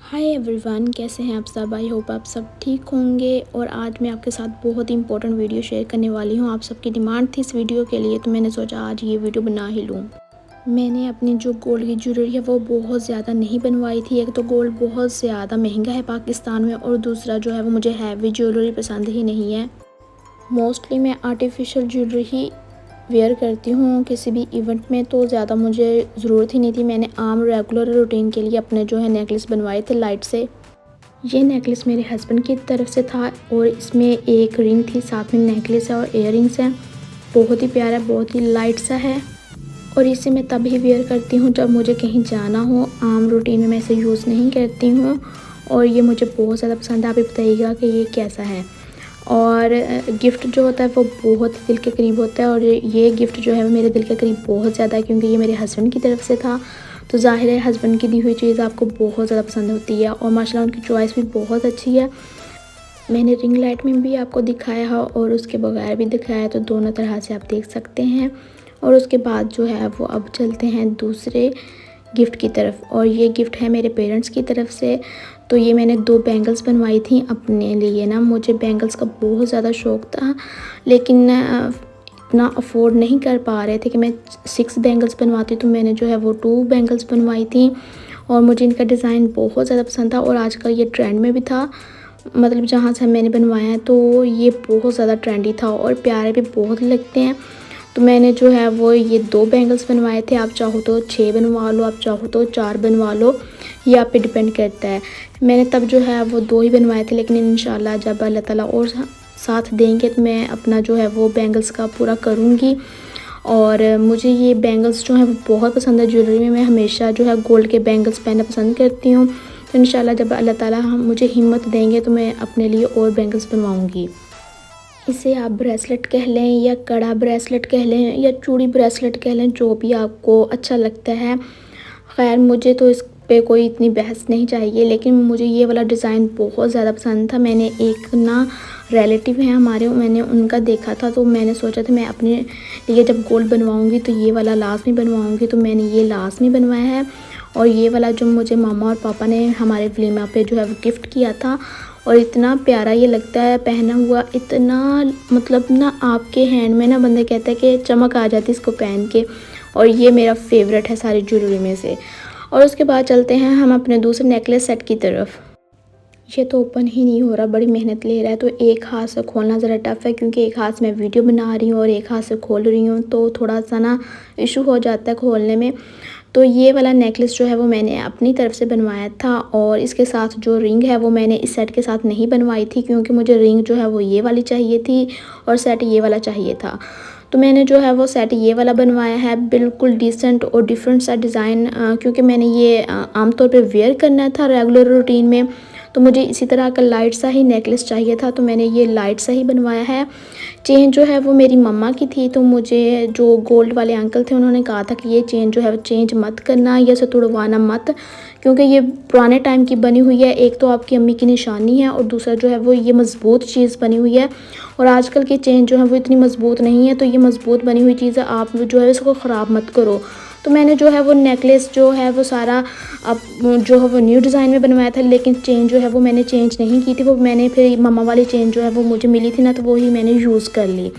Hi everyone, कैसे हैं आप सब। आई होप आप सब ठीक होंगे। और आज मैं आपके साथ बहुत ही इंपॉर्टेंट वीडियो शेयर करने वाली हूँ। आप सबकी डिमांड थी इस वीडियो के लिए, तो मैंने सोचा आज ये वीडियो बना ही लूँ। मैंने अपनी जो गोल्ड की ज्वेलरी है वो बहुत ज़्यादा नहीं बनवाई थी। एक तो गोल्ड बहुत ज़्यादा महंगा है पाकिस्तान में, और दूसरा जो है वो मुझे हैवी ज्वेलरी पसंद ही नहीं है। मोस्टली मैं आर्टिफिशियल ज्वेलरी ही वेयर करती हूँ किसी भी इवेंट में, तो ज़्यादा मुझे ज़रूरत ही नहीं थी। मैंने आम रेगुलर रूटीन के लिए अपने जो है नेकलेस बनवाए थे लाइट से। ये नेकलेस मेरे हस्बैंड की तरफ से था और इसमें एक रिंग थी, साथ में नेकलेस है और इयररिंग्स हैं। बहुत ही प्यारा, बहुत ही लाइट सा है और इसे मैं तभी वेयर करती हूँ जब मुझे कहीं जाना हो। आम रूटीन में मैं इसे यूज़ नहीं करती हूँ और ये मुझे बहुत ज़्यादा पसंद है। आप ही बताइएगा कि ये कैसा है। और गिफ्ट जो होता है वो बहुत दिल के करीब होता है, और ये गिफ्ट जो है वो मेरे दिल के करीब बहुत ज़्यादा है, क्योंकि ये मेरे हस्बैंड की तरफ से था। तो ज़ाहिर है हस्बैंड की दी हुई चीज़ आपको बहुत ज़्यादा पसंद होती है, और माशाल्लाह उनकी चॉइस भी बहुत अच्छी है। मैंने रिंग लाइट में भी आपको दिखाया है और उसके बगैर भी दिखाया है, तो दोनों तरह से आप देख सकते हैं। और उसके बाद जो है वो अब चलते हैं दूसरे गिफ्ट की तरफ, और ये गिफ्ट है मेरे पेरेंट्स की तरफ से। तो ये मैंने 2 बैंगल्स बनवाई थी अपने लिए ना। मुझे बैंगल्स का बहुत ज़्यादा शौक़ था, लेकिन इतना अफोर्ड नहीं कर पा रहे थे कि मैं 6 बैंगल्स बनवाती, तो मैंने जो है वो 2 बैंगल्स बनवाई थी। और मुझे इनका डिज़ाइन बहुत ज़्यादा पसंद था और आजकल ये ट्रेंड में भी था। मतलब जहाँ से मैंने बनवाया है तो ये बहुत ज़्यादा ट्रेंडी था और प्यारे भी बहुत लगते हैं। तो मैंने जो है वो ये 2 बैंगल्स बनवाए थे। आप चाहो तो 6 बनवा लो, आप चाहो तो 4 बनवा लो, ये आप पे डिपेंड करता है। मैंने तब जो है वो 2 ही बनवाए थे, लेकिन इंशाल्लाह जब अल्लाह ताला और साथ देंगे तो मैं अपना जो है वो बैंगल्स का पूरा करूँगी। और मुझे ये बैंगल्स जो हैं वो बहुत पसंद है। ज्वेलरी में मैं हमेशा जो है गोल्ड के बैंगल्स पहनना पसंद करती हूँ। तो इंशाल्लाह जब अल्लाह ताला मुझे हिम्मत देंगे तो मैं अपने लिए और बैंगल्स बनवाऊँगी। इसे आप ब्रेसलेट कह लें या कड़ा ब्रेसलेट कह लें या चूड़ी ब्रेसलेट कह लें, जो भी आपको अच्छा लगता है। खैर मुझे तो इस पे कोई इतनी बहस नहीं चाहिए, लेकिन मुझे ये वाला डिज़ाइन बहुत ज़्यादा पसंद था। मैंने एक ना रिलेटिव हैं हमारे, मैंने उनका देखा था, तो मैंने सोचा था मैं अपने लिए जब गोल्ड बनवाऊँगी तो ये वाला लाजमी बनवाऊँगी। तो मैंने ये लाजमी बनवाया है। और ये वाला जो मुझे मामा और पापा ने हमारे वलीमा पे जो है वो गिफ्ट किया था, और इतना प्यारा ये लगता है पहना हुआ। इतना मतलब ना आपके हैंड में ना बंदे कहते हैं कि चमक आ जाती है इसको पहन के। और ये मेरा फेवरेट है सारी ज्वेलरी में से। और उसके बाद चलते हैं हम अपने दूसरे नेकलेस सेट की तरफ। ये तो ओपन ही नहीं हो रहा, बड़ी मेहनत ले रहा है, तो एक हाथ से खोलना ज़रा टफ है, क्योंकि एक हाथ से मैं वीडियो बना रही हूँ और एक हाथ से खोल रही हूँ, तो थोड़ा सा ना इशू हो जाता है खोलने में। तो ये वाला नेकलेस जो है वो मैंने अपनी तरफ से बनवाया था, और इसके साथ जो रिंग है वो मैंने इस सेट के साथ नहीं बनवाई थी, क्योंकि मुझे रिंग जो है वो ये वाली चाहिए थी और सेट ये वाला चाहिए था। तो मैंने जो है वो सेट ये वाला बनवाया है, बिल्कुल डिसेंट और डिफरेंट सा डिज़ाइन, क्योंकि मैंने ये आमतौर पे वेयर करना था रेगुलर रूटीन में। तो मुझे इसी तरह का लाइट सा ही नेकलेस चाहिए था, तो मैंने ये लाइट सा ही बनवाया है। चेन जो है वो मेरी मम्मा की थी, तो मुझे जो गोल्ड वाले अंकल थे उन्होंने कहा था कि ये चेन जो है वो चेंज मत करना या इसे तुड़वाना मत, क्योंकि ये पुराने टाइम की बनी हुई है। एक तो आपकी अम्मी की निशानी है और दूसरा जो है वो ये मज़बूत चीज़ बनी हुई है। और आजकल की चेन जो है वो इतनी मज़बूत नहीं है, तो ये मज़बूत बनी हुई चीज़ है, आप जो है इसको ख़राब मत करो। तो मैंने जो है वो नेकलेस जो है वो सारा अब जो है वो न्यू डिज़ाइन में बनवाया था, लेकिन चेन जो है वो मैंने चेंज नहीं की थी। वो मैंने फिर मम्मा वाली चेन जो है वो मुझे मिली थी ना, तो वही मैंने यूज़ कर ली।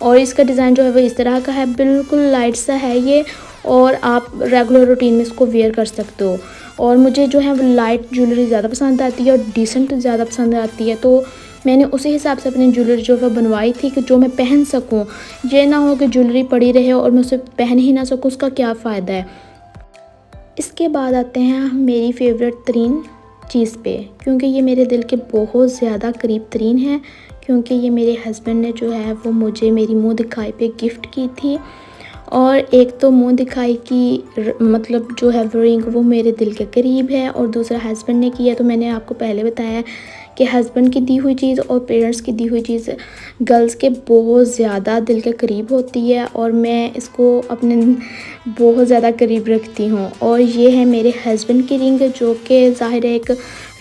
और इसका डिज़ाइन जो है वो इस तरह का है, बिल्कुल लाइट सा है ये, और आप रेगुलर रूटीन में इसको वेयर कर सकते हो। और मुझे जो है वो लाइट ज्वेलरी ज़्यादा पसंद आती है और डिसेंट ज़्यादा पसंद आती है, तो मैंने उसी हिसाब से अपनी ज्वेलरी जो है बनवाई थी कि जो मैं पहन सकूं। ये ना हो कि ज्वेलरी पड़ी रहे और मैं उसे पहन ही ना सकूं, उसका क्या फ़ायदा है। इसके बाद आते हैं मेरी फेवरेट तरीन चीज़ पे, क्योंकि ये मेरे दिल के बहुत ज़्यादा करीब तरीन है, क्योंकि ये मेरे हस्बैंड ने जो है वो मुझे मेरी मुँह दिखाई पे गिफ्ट की थी। और एक तो मुँह दिखाई की मतलब जो है वो रिंग वो मेरे दिल के करीब है, और दूसरा हस्बैंड ने किया। तो मैंने आपको पहले बताया कि हस्बैंड की दी हुई चीज़ और पेरेंट्स की दी हुई चीज़ गर्ल्स के बहुत ज़्यादा दिल के करीब होती है, और मैं इसको अपने बहुत ज़्यादा करीब रखती हूँ। और ये है मेरे हस्बैंड की रिंग, जो कि ज़ाहिर है एक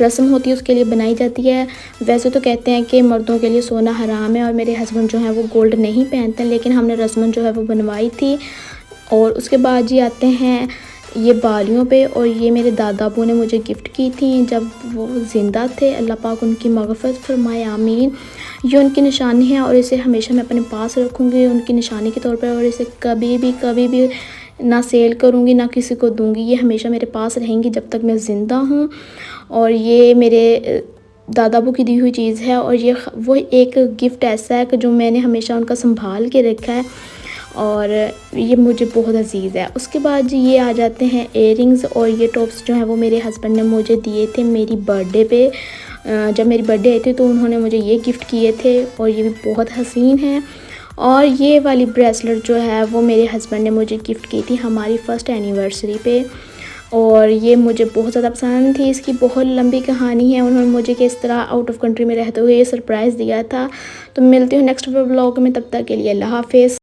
रस्म होती है उसके लिए बनाई जाती है। वैसे तो कहते हैं कि मर्दों के लिए सोना हराम है, और मेरे हस्बैंड जो हैं वो गोल्ड नहीं पहनते, लेकिन हमने रस्मन जो है वो बनवाई थी। और उसके बाद जी आते हैं ये बालियों पे, और ये मेरे दादा अबू ने मुझे गिफ्ट की थी जब वो ज़िंदा थे। अल्लाह पाक उनकी मग़फ़िरत फ़रमाए, आमीन। ये उनकी निशानी है और इसे हमेशा मैं अपने पास रखूँगी उनकी निशानी के तौर पर, और इसे कभी भी ना सेल करूँगी ना किसी को दूँगी। ये हमेशा मेरे पास रहेंगी जब तक मैं ज़िंदा हूँ। और ये मेरे दादा अबू की दी हुई चीज़ है, और ये वो एक गिफ्ट ऐसा है कि जो मैंने हमेशा उनका संभाल के रखा है और ये मुझे बहुत अज़ीज़ है। उसके बाद जी ये आ जाते हैं इयररिंग्स, और ये टॉप्स जो हैं वो मेरे हस्बैंड ने मुझे दिए थे मेरी बर्थडे पे। जब मेरी बर्थडे आई थी तो उन्होंने मुझे ये गिफ्ट किए थे, और ये भी बहुत हसीन है। और ये वाली ब्रेसलेट जो है वो मेरे हस्बैंड ने मुझे गिफ्ट की थी हमारी फ़र्स्ट एनिवर्सरी पे, और ये मुझे बहुत ज़्यादा पसंद थी। इसकी बहुत लंबी कहानी है, उन्होंने मुझे किस तरह आउट ऑफ कंट्री में रहते हुए ये सरप्राइज़ दिया था। तो मिलती हूँ नेक्स्ट व्लॉग में, तब तक के लिए अल्लाह हाफ़िज़।